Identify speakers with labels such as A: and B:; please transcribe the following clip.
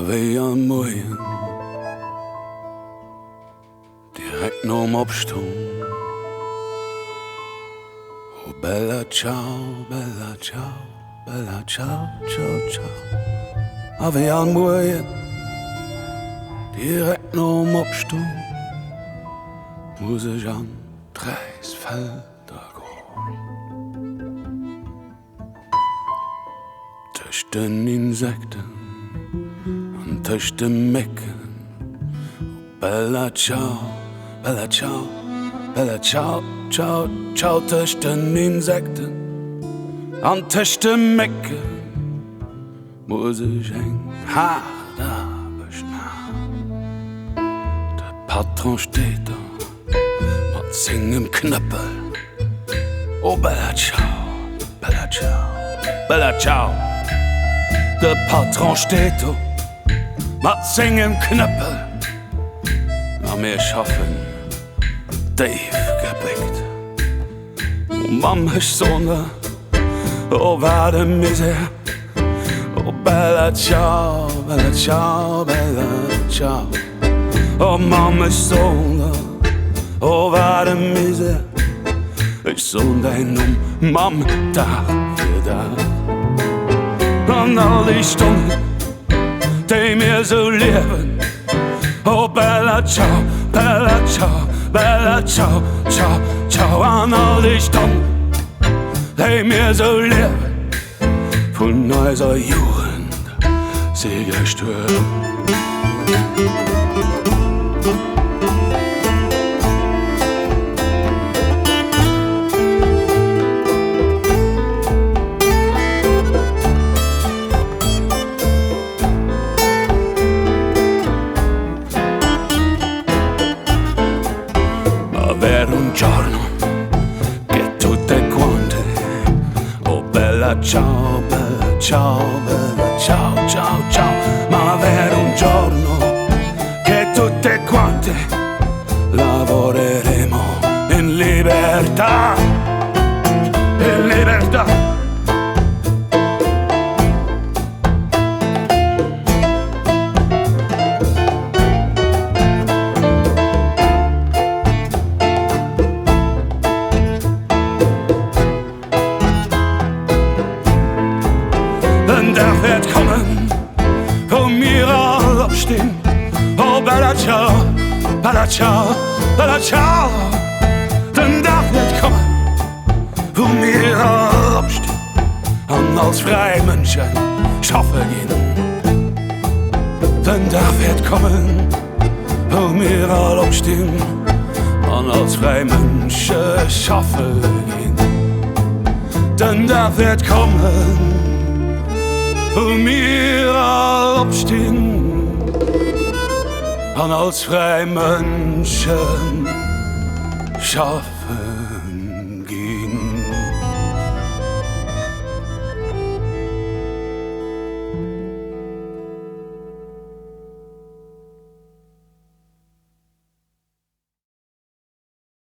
A: Alweer an Morgen, direkt norm Opstung. Oh bella ciao, bella ciao, bella ciao, ciao, ciao. Alweer an Morgen, direkt norm Opstung. Muss ich an Dreisfelder gehen. Durch den Insekten und durch den Mecken. Bella ciao, bella ciao, bella ciao, ciao, ciao. Durch den Insekten und durch den Mecken muss ich eng hart abschneiden. Der Patron steht da mit singem Knöppel. Oh bella ciao, bella ciao, bella ciao. Der Patron steht da mit singem Knöppel. Na wir schaffen tief geblickt. Oh Mama ist Sonne, oh warte Misere. Oh bella ciao, bella ciao, bella ciao. Oh Mama ist Sonne, oh warte Misere. Ich soll dein Mama Tag für Tag. Und all die Stunden, die mir so leben. Oh bella ciao, bella ciao, bella ciao, ciao, ciao. An all die Stunden, die mir so leben. Von unserer Jugend sie gestört. Un giorno che tutte quante, oh bella ciao, bella ciao, bella ciao, ciao, ciao. Ma avere un giorno che tutte quante lavoreremo in libertà, in libertà. Denn der wird kommen, wo wir all aufstehen. Oh bella ciao, bella ciao, bella ciao. Denn der wird kommen, wo wir all aufstehen und als freie Menschen schaffen gehen. Denn der wird kommen, wo wir all aufstehen und als freie Menschen schaffen gehen. Denn der wird kommen, wo wir all aufstehen und als freie Menschen schaffen.